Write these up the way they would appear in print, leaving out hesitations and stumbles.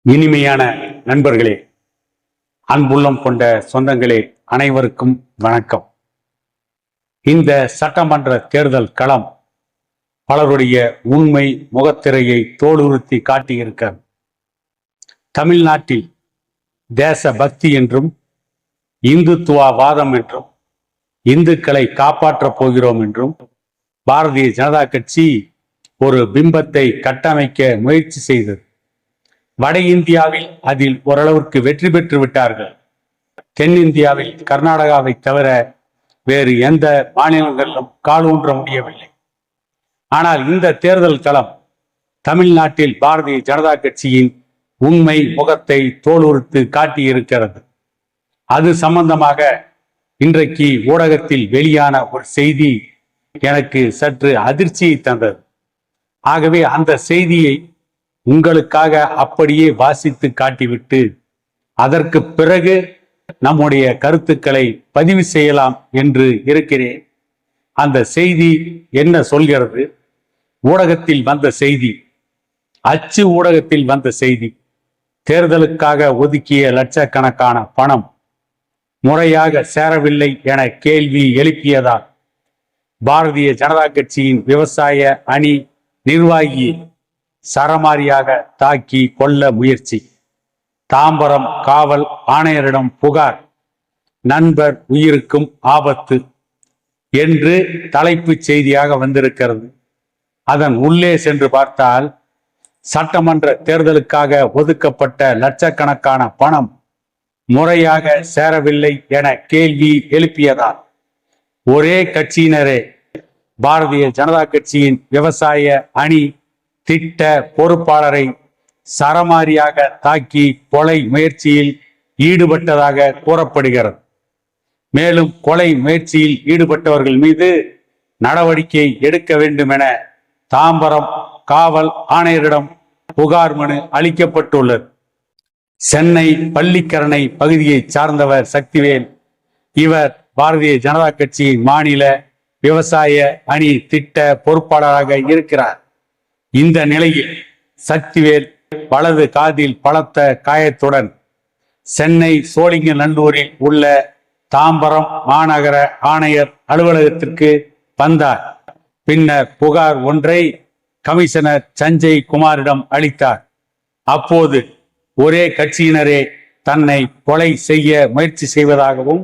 இனிமையான நண்பர்களே, அன்புள்ளம் கொண்ட சொந்தங்களே, அனைவருக்கும் வணக்கம். இந்த சட்டமன்ற தேர்தல் களம் பலருடைய உண்மை முகத்திரையை தோலுறுத்தி காட்டியிருக்கிறது. தமிழ்நாட்டில் தேச பக்தி என்றும் இந்துத்துவவாதம் என்றும் இந்துக்களை காப்பாற்றப் போகிறோம் என்றும் பாரதிய ஜனதா கட்சி ஒரு பிம்பத்தை கட்டமைக்க முயற்சி செய்தது. வட இந்தியாவில் அதில் ஓரளவிற்கு வெற்றி பெற்று விட்டார்கள். தென்னிந்தியாவில் கர்நாடகாவை தவிர வேறு எந்த மாநிலங்களிலும் காலூன்ற முடியவில்லை. ஆனால் இந்த தேர்தல் களம் தமிழ்நாட்டில் பாரதிய ஜனதா கட்சியின் உண்மை முகத்தை தோலுறுத்து காட்டியிருக்கிறது. அது சம்பந்தமாக இன்றைக்கு ஊடகத்தில் வெளியான ஒரு செய்தி எனக்கு சற்று அதிர்ச்சியை தந்தது. ஆகவே அந்த செய்தியை உங்களுக்காக அப்படியே வாசித்து காட்டிவிட்டு அதற்கு பிறகு நம்முடைய கருத்துக்களை பதிவு செய்யலாம் என்று இருக்கிறேன். அந்த செய்தி என்ன சொல்கிறது? ஊடகத்தில் வந்த செய்தி, அச்சு ஊடகத்தில் வந்த செய்தி, தேர்தலுக்காக ஒதுக்கிய லட்சக்கணக்கான பணம் முறையாக சேரவில்லை என கேள்வி எழுப்பியதால் பாரதிய ஜனதா கட்சியின் விவசாய அணி நிர்வாகி சரமாரியாக தாக்கி கொல்ல முயற்சி, தாம்பரம் காவல் ஆணையரிடம் புகார், நண்பர் உயிருக்கும் ஆபத்து என்று தலைப்புச் செய்தியாக வந்திருக்கிறது. அதன் உள்ளே சென்று பார்த்தால் சட்டமன்ற தேர்தலுக்காக ஒதுக்கப்பட்ட லட்சக்கணக்கான பணம் முறையாக சேரவில்லை என கேள்வி எழுப்பியதால் ஒரே கட்சியினரே பாரதிய ஜனதா கட்சியின் விவசாய அணி திட்ட பொறுப்பாளரை சரமாரியாக தாக்கி கொலை முயற்சியில் ஈடுபட்டதாக கூறப்படுகிறது. மேலும் கொலை முயற்சியில் ஈடுபட்டவர்கள் மீது நடவடிக்கை எடுக்க வேண்டும் என தாம்பரம் காவல் ஆணையரிடம் புகார் மனு அளிக்கப்பட்டுள்ளது. சென்னை பள்ளிக்கரணை பகுதியை சார்ந்தவர் சக்திவேல். இவர் பாரதிய ஜனதா கட்சியின் மாநில விவசாய அணி திட்ட பொறுப்பாளராக இருக்கிறார். இந்த நிலையில் சக்திவேல் வலது காதில் பலத்த காயத்துடன் சென்னை சோழிங்கநல்லூரில் உள்ள தாம்பரம் மாநகர ஆணையர் அலுவலகத்திற்கு வந்தார். பின்னர் புகார் ஒன்றை கமிஷனர் சஞ்சய் குமாரிடம் அளித்தார். அப்போது ஒரே கட்சியினரே தன்னை கொலை செய்ய முயற்சி செய்வதாகவும்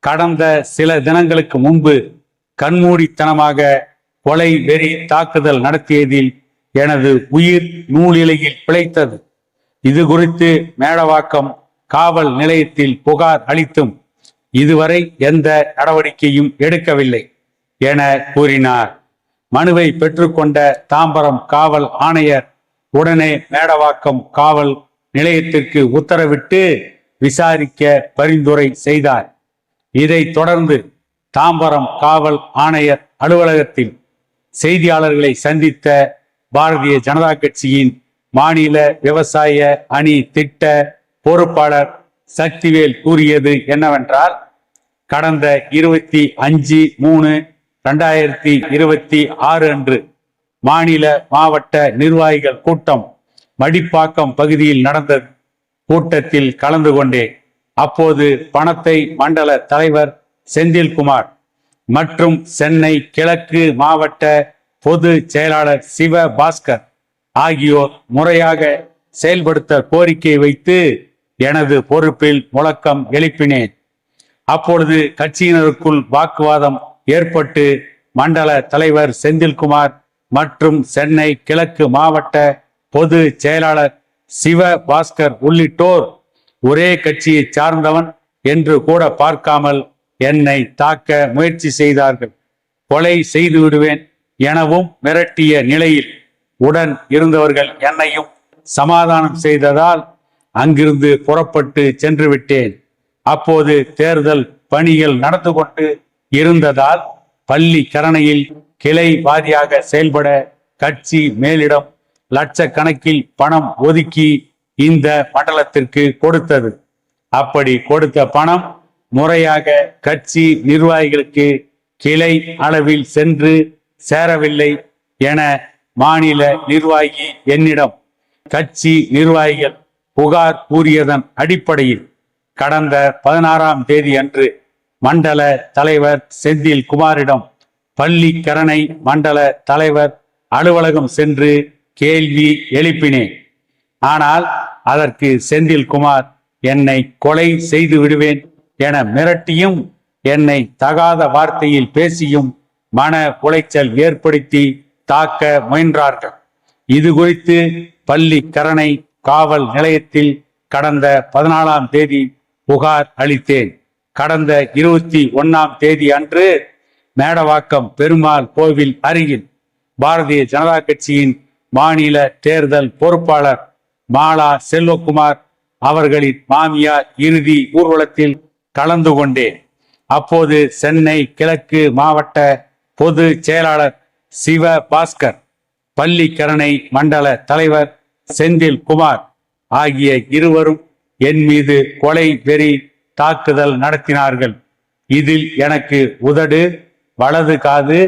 கடந்த சில தினங்களுக்கு முன்பு கண்மூடித்தனமாக கொலை வெறி தாக்குதல் நடத்தியதில் எனது உயிர் நூலிலையில் பிழைத்தது, இது குறித்து மேடவாக்கம் காவல் நிலையத்தில் புகார் அளித்தும் இதுவரை எந்த நடவடிக்கையும் எடுக்கவில்லை என கூறினார். மனுவை பெற்றுக்கொண்ட தாம்பரம் காவல் ஆணையர் உடனே மேடவாக்கம் காவல் நிலையத்திற்கு உத்தரவிட்டு விசாரிக்க பரிந்துரை செய்தார். இதைத் தொடர்ந்து தாம்பரம் காவல் ஆணையர் அலுவலகத்தில் செய்தியாளர்களை சந்தித்த பாரதிய ஜனதா கட்சியின் மாநில விவசாய அணி திட்ட பொறுப்பாளர் சக்திவேல் கூறியது என்னவென்றால், கடந்த 25/3/2026 அன்று மாநில மாவட்ட நிர்வாகிகள் கூட்டம் மடிப்பாக்கம் பகுதியில் நடந்தது. கூட்டத்தில் கலந்து கொண்டேன். அப்போது பணத்தை மண்டல தலைவர் செந்தில்குமார் மற்றும் சென்னை கிழக்கு மாவட்ட பொது செயலாளர் சிவ பாஸ்கர் ஆகியோர் முறையாக செயல்படுத்த கோரிக்கை வைத்து எனது பொறுப்பில் முழக்கம் எழுப்பினேன். அப்பொழுது கட்சியினருக்குள் வாக்குவாதம் ஏற்பட்டு மண்டல தலைவர் செந்தில்குமார் மற்றும் சென்னை கிழக்கு மாவட்ட பொது செயலாளர் சிவ பாஸ்கர் உள்ளிட்டோர் ஒரே கட்சியை சார்ந்தவன் என்று கூட பார்க்காமல் என்னை தாக்க முயற்சி செய்தார்கள். கொலை செய்து விடுவேன் எனவும் மிரட்டிய நிலையில் உடன் இருந்தவர்கள் என்னையும் சமாதானம் செய்ததால் அங்கிருந்து புறப்பட்டு சென்று விட்டேன். அப்போது தேர்தல் பணிகள் நடந்து கொண்டு இருந்ததால் பள்ளிக்கரணையில் கிளை வாரியாக செயல்பட கட்சி மேலிடம் லட்சக்கணக்கில் பணம் ஒதுக்கி இந்த மண்டலத்திற்கு கொடுத்தது. அப்படி கொடுத்த பணம் முறையாக கட்சி நிர்வாகிகளுக்கு கிளை அளவில் சென்று சேரவில்லை என மாநில நிர்வாகி என்னிடம் கட்சி நிர்வாகிகள் புகார் கூறியதன் அடிப்படையில் கடந்த 16ஆம் தேதி அன்று மண்டல தலைவர் செந்தில் குமாரிடம் பள்ளிக்கரணை மண்டல தலைவர் அலுவலகம் சென்று கேள்வி எழுப்பினேன். ஆனால் அதற்கு செந்தில் குமார் என்னை கொலை செய்து விடுவேன் என மிரட்டியும் என்னை தகாத வார்த்தையில் பேசியும் மன உளைச்சல் ஏற்படுத்தி தாக்க முயன்றார்கள். இது குறித்து பள்ளிக்கரணை காவல் நிலையத்தில் கடந்த 14ஆம் தேதி புகார் அளித்தேன். கடந்த 21ஆம் தேதி அன்று மேடவாக்கம் பெருமாள் கோவில் அருகில் பாரதிய ஜனதா கட்சியின் மாநில தேர்தல் பொறுப்பாளர் மாலா செல்வகுமார் அவர்களின் மாமியார் இறுதி ஊர்வலத்தில் கலந்து கொண்டேன். அப்போது சென்னை கிழக்கு மாவட்ட பொது செயலாளர் சிவ பாஸ்கர், பள்ளிக்கரணை மண்டல தலைவர் செந்தில் குமார் ஆகிய இருவரும் என் மீது கொலை வெறி தாக்குதல் நடத்தினார்கள். இதில் எனக்கு உதடு, வலது காது,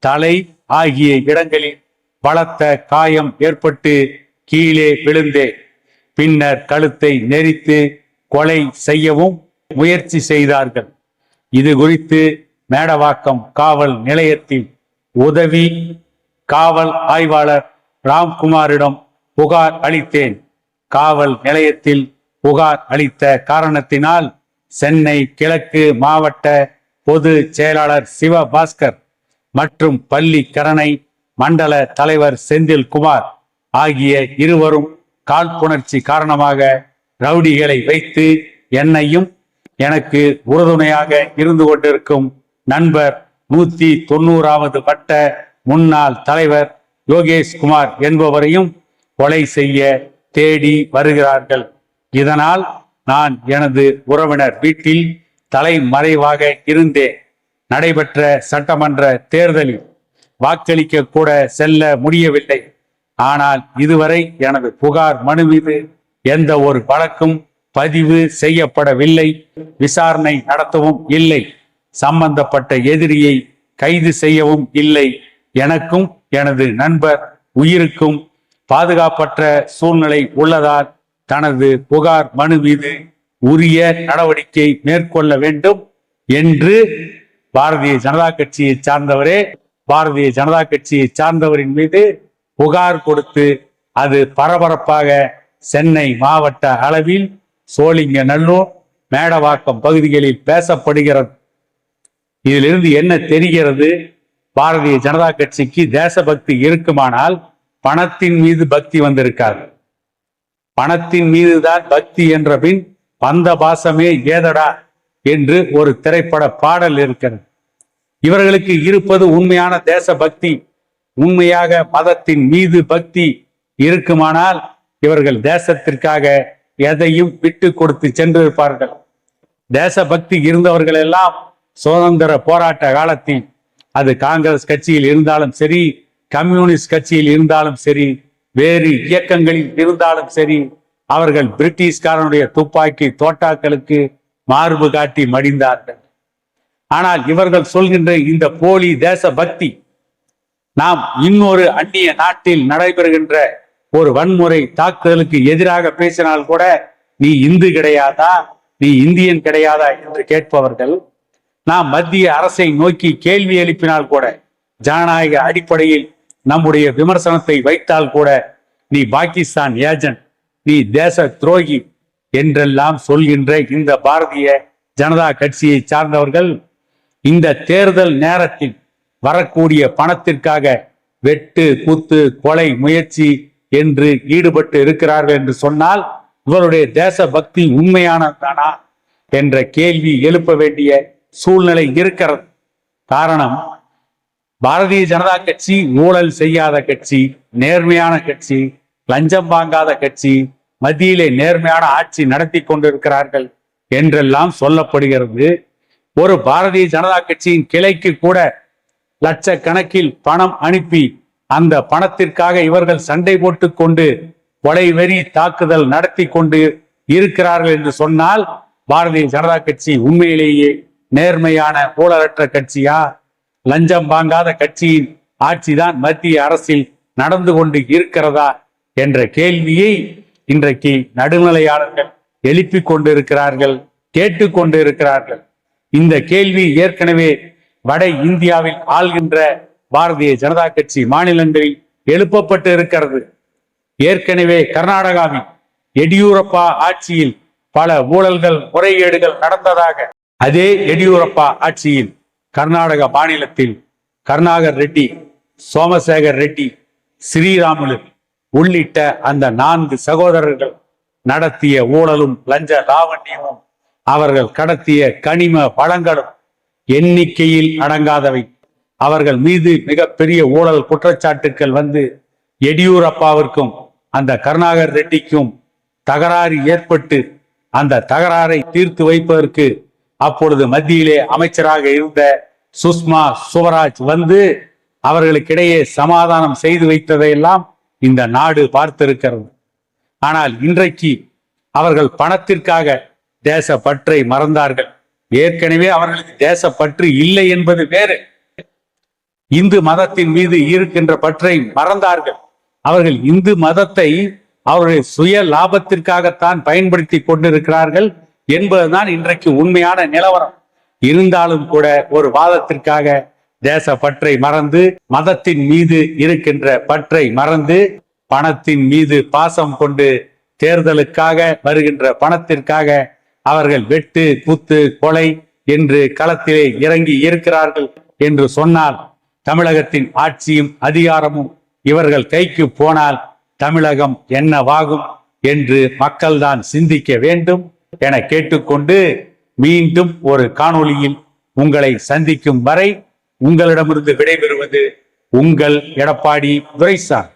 தலை ஆகிய இடங்களில் பலத்த காயம் ஏற்பட்டு கீழே விழுந்தேன். பின்னர் கழுத்தை நெரித்து கொலை செய்யவும் முயற்சி செய்தார்கள். இது குறித்து மேடவாக்கம் காவல் நிலையத்தில் உதவி காவல் ஆய்வாளர் ராம்குமாரிடம் புகார் அளித்தேன். காவல் நிலையத்தில் புகார் அளித்த காரணத்தினால் சென்னை கிழக்கு மாவட்ட பொது செயலாளர் சிவபாஸ்கர் மற்றும் பள்ளிக்கரணை மண்டல தலைவர் செந்தில் குமார் ஆகிய இருவரும் காழ்ப்புணர்ச்சி காரணமாக ரவுடிகளை வைத்து என்னையும் எனக்கு உறுதுணையாக இருந்து கொண்டிருக்கும் நண்பர் 190வது வட்ட முன்னாள் தலைவர் யோகேஷ் குமார் என்பவரையும் கொலை செய்ய தேடி வருகிறார்கள். இதனால் நான் எனது உறவினர் வீட்டில் தலைமறைவாக இருந்தேன். நடைபெற்ற சட்டமன்ற தேர்தலில் வாக்களிக்க கூட செல்ல முடியவில்லை. ஆனால் இதுவரை எனது புகார் மனு மீது எந்த ஒரு வழக்கும் பதிவு செய்யப்படவில்லை. விசாரணை நடத்தவும் இல்லை. சம்பந்தப்பட்ட எதிரியை கைது செய்யவும் இல்லை. எனக்கும் எனது நண்பர் உயிருக்கும் பாதுகாப்பற்ற சூழ்நிலை உள்ளதால் தனது புகார் மனு மீது உரிய நடவடிக்கை மேற்கொள்ள வேண்டும் என்று பாரதிய ஜனதா கட்சியை சார்ந்தவரின் மீது புகார் கொடுத்து அது பரபரப்பாக சென்னை மாவட்ட அளவில் சோழிங்கநல்லூர், மேடவாக்கம் பகுதிகளில் பேசப்படுகிறது. இதிலிருந்து என்ன தெரிகிறது? பாரதிய ஜனதா கட்சிக்கு தேசபக்தி இருக்குமானால் பணத்தின் மீது பக்தி வந்திருக்காது. பணத்தின் மீதுதான் பக்தி என்ற பின் பந்த பாசமே ஏதடா என்று ஒரு திரைப்பட பாடல் இருக்கிறது. இவர்களுக்கு இருப்பது உண்மையான தேசபக்தி. உண்மையாக மதத்தின் மீது பக்தி இருக்குமானால் இவர்கள் தேசத்திற்காக எதையும் விட்டு கொடுத்து சென்றிருப்பார்கள். தேசபக்தி இருந்தவர்கள் எல்லாம் சுதந்திர போராட்ட காலத்தில் அது காங்கிரஸ் கட்சியில் இருந்தாலும் சரி, கம்யூனிஸ்ட் கட்சியில் இருந்தாலும் சரி, வேறு இயக்கங்களில் இருந்தாலும் சரி, அவர்கள் பிரிட்டிஷ்காரனுடைய துப்பாக்கி தோட்டாக்களுக்கு மார்பு காட்டி மடிந்தார்கள். ஆனால் இவர்கள் சொல்கின்ற இந்த போலி தேசபக்தி நாம் இன்னொரு அந்நிய நாட்டில் நடைபெறுகின்ற ஒரு வன்முறை தாக்குதலுக்கு எதிராக பேசினால் கூட நீ இந்து கிடையாதா, நீ இந்தியன் கிடையாதா என்று கேட்பவர்கள், நாம் மத்திய அரசை நோக்கி கேள்வி எழுப்பினால் கூட, ஜனநாயக அடிப்படையில் நம்முடைய விமர்சனத்தை வைத்தால் கூட நீ பாகிஸ்தான் ஏஜென்ட், நீ தேச துரோகி என்றெல்லாம் சொல்கின்ற இந்த பாரதிய ஜனதா கட்சியை சார்ந்தவர்கள் இந்த தேர்தல் நேரத்தில் வரக்கூடிய பணத்திற்காக வெட்டு, குத்து, கொலை முயற்சி என்று ஈடுபட்டு இருக்கிறார்கள் என்று சொன்னால் இவருடைய தேசபக்தி உண்மையானதானா என்ற கேள்வி எழுப்ப வேண்டிய சூழ்நிலை இருக்கிறது. காரணம், பாரதிய ஜனதா கட்சி ஊழல் செய்யாத கட்சி, நேர்மையான கட்சி, லஞ்சம் வாங்காத கட்சி, மத்தியிலே நேர்மையான ஆட்சி நடத்தி கொண்டிருக்கிறார்கள் என்றெல்லாம் சொல்லப்படுகிறது. ஒரு பாரதிய ஜனதா கட்சியின் கிளைக்கு கூட லட்சக்கணக்கில் பணம் அனுப்பி அந்த பணத்திற்காக இவர்கள் சண்டை போட்டுக் கொண்டு கொலை வெறி தாக்குதல் நடத்தி கொண்டு இருக்கிறார்கள் என்று சொன்னால் பாரதிய ஜனதா கட்சி உண்மையிலேயே நேர்மையான ஊழலற்ற கட்சியா? லஞ்சம் வாங்காத கட்சியின் ஆட்சிதான் மத்திய அரசில் நடந்து கொண்டு இருக்கிறதா என்ற கேள்வியை இன்றைக்கு நடுநிலையாளர்கள் எழுப்பிக் கொண்டிருக்கிறார்கள், கேட்டுக்கொண்டிருக்கிறார்கள். இந்த கேள்வி ஏற்கனவே வட இந்தியாவில் ஆள்கின்ற பாரதிய ஜனதா கட்சி மாநிலங்களில் எழுப்பப்பட்டு இருக்கிறது. ஏற்கனவே கர்நாடகாவில் எடியூரப்பா ஆட்சியில் பல ஊழல்கள், முறைகேடுகள் நடந்ததாக, அதே எடியூரப்பா ஆட்சியில் கர்நாடக மாநிலத்தில் கருணாகர் ரெட்டி, சோமசேகர் ரெட்டி, ஸ்ரீராமுலு உள்ளிட்ட அந்த 4 சகோதரர்கள் நடத்திய ஊழலும் லஞ்ச லாவண்யமும், அவர்கள் கடத்திய கனிம வளங்களும் எண்ணிக்கையில் அடங்காதவை. அவர்கள் மீது மிகப்பெரிய ஊழல் குற்றச்சாட்டுக்கள் வந்து எடியூரப்பாவிற்கும் அந்த கருணாகர் ரெட்டிக்கும் தகராறு ஏற்பட்டு, அந்த தகராறை தீர்த்து வைப்பதற்கு அப்பொழுது மத்தியிலே அமைச்சராக இருந்த சுஷ்மா சுவராஜ் வந்து அவர்களுக்கிடையே சமாதானம் செய்து வைத்ததையெல்லாம் இந்த நாடு பார்த்திருக்கிறது. ஆனால் இன்றைக்கு அவர்கள் பணத்திற்காக தேசப்பற்றை மறந்தார்கள். ஏற்கனவே அவர்களுக்கு தேசப்பற்று இல்லை என்பது வேறு. இந்து மதத்தின் மீது இருக்கின்ற பற்றை மறந்தார்கள். அவர்கள் இந்து மதத்தை அவருடைய சுய லாபத்திற்காகத்தான் பயன்படுத்தி கொண்டிருக்கிறார்கள் என்பதுதான் இன்றைக்கு உண்மையான நிலவரம். இருந்தாலும் கூட ஒரு வாதத்திற்காக தேசப்பற்றை மறந்து, மதத்தின் மீது இருக்கின்ற பற்றை மறந்து, பணத்தின் மீது பாசம் கொண்டு தேர்தலுக்காக வருகின்ற பணத்திற்காக அவர்கள் வெட்டு, குத்து, கொலை என்று களத்திலே இறங்கி இருக்கிறார்கள் என்று சொன்னால், தமிழகத்தின் ஆட்சியும் அதிகாரமும் இவர்கள் கைக்கு போனால் தமிழகம் என்னவாகும் என்று மக்கள்தான் சிந்திக்க வேண்டும் என கேட்டுக்கொண்டு, மீண்டும் ஒரு காணொளியில் உங்களை சந்திக்கும் வரை உங்களிடமிருந்து விடைபெறுவது உங்கள் எடப்பாடி துரைசாமி.